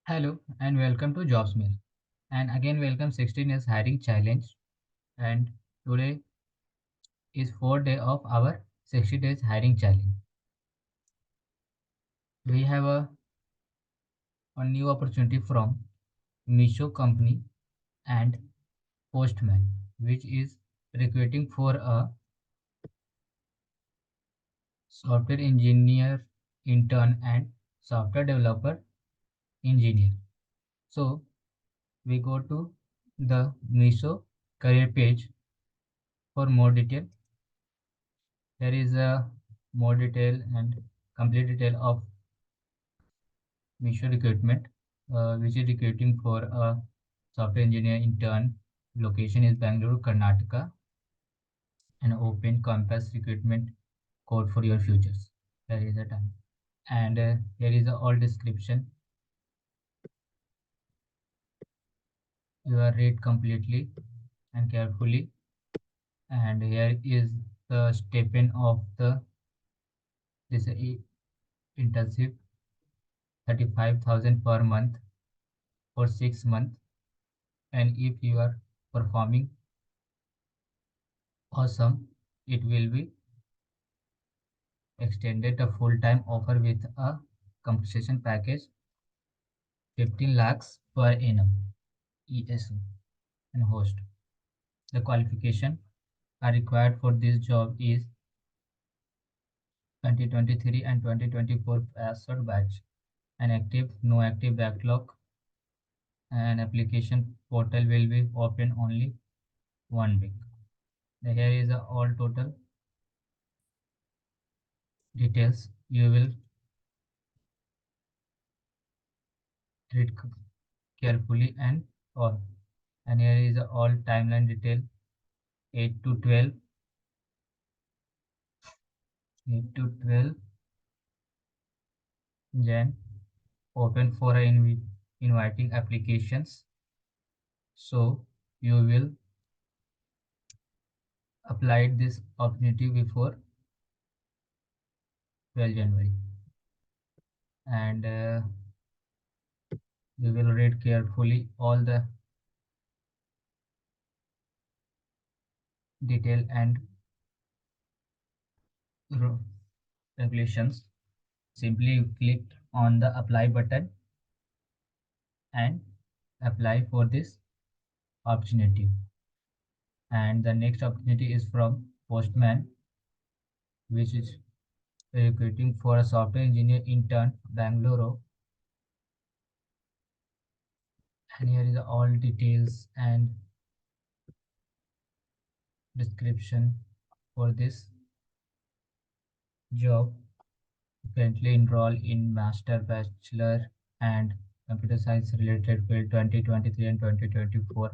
Hello and welcome to Jobs Mill. And again, welcome 16 years hiring challenge. And today is 4th day of our 60 days hiring challenge. We have a new opportunity from Meesho company and Postman, which is recruiting for a software engineer, intern, and software developer engineer. So we go to the Meesho career page for more detail. There is a more detail and complete detail of Meesho recruitment, which is recruiting for a software engineer intern. Location is Bangalore, Karnataka, and open campus recruitment code for your futures. There is a time, and here is a all description. You are read completely and carefully, and here is the stipend of the this internship 35,000 per month for 6 months, and if you are performing awesome, it will be extended a full-time offer with a compensation package 15 lakhs per annum ESO and host. The qualification are required for this job is 2023 and 2024 passed batch, an active no active backlog, and application portal will be open only 1 week. Here is all total details. You will read carefully and all. And here is all timeline detail 8 to 12, 8 to 12 Jan, open for inviting applications. So you will apply this opportunity before 12 January, and you will read carefully all the detail and regulations. Simply you click on the apply button and apply for this opportunity. And the next opportunity is from Postman, which is recruiting for a software engineer intern Bangalore. And here is all details and description for this job. Currently enrolled in master, bachelor, and computer science related field 2023 and 2024.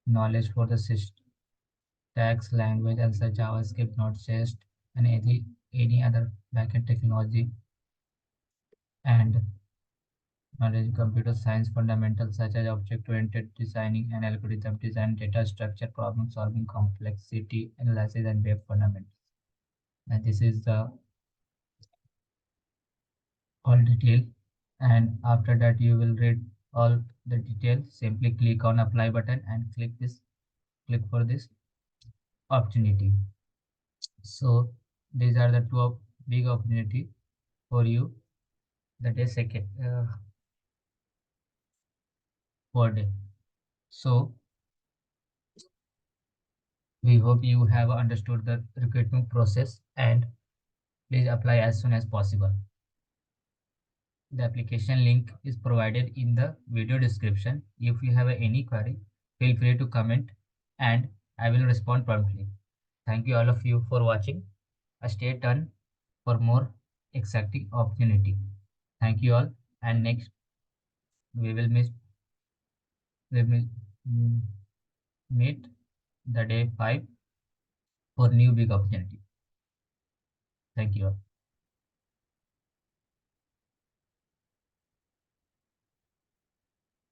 Knowledge for the syntax language as a JavaScript, Node.js, and any other backend technology, and knowledge in computer science fundamentals such as object-oriented designing and algorithm design, data structure, problem solving, complexity analysis, and web fundamentals. And this is the all detail. And after that, you will read all the details. Simply click on apply button and click for this opportunity. So these are the two big opportunity for you. That is second per day. So we hope you have understood the recruitment process, and please apply as soon as possible. The application link is provided in the video description. If you have any query, feel free to comment and I will respond promptly. Thank you all of you for watching. Stay tuned for more exciting opportunity. Thank you all, and next we will we will mm, meet the day 5 for new big opportunity. Thank you all.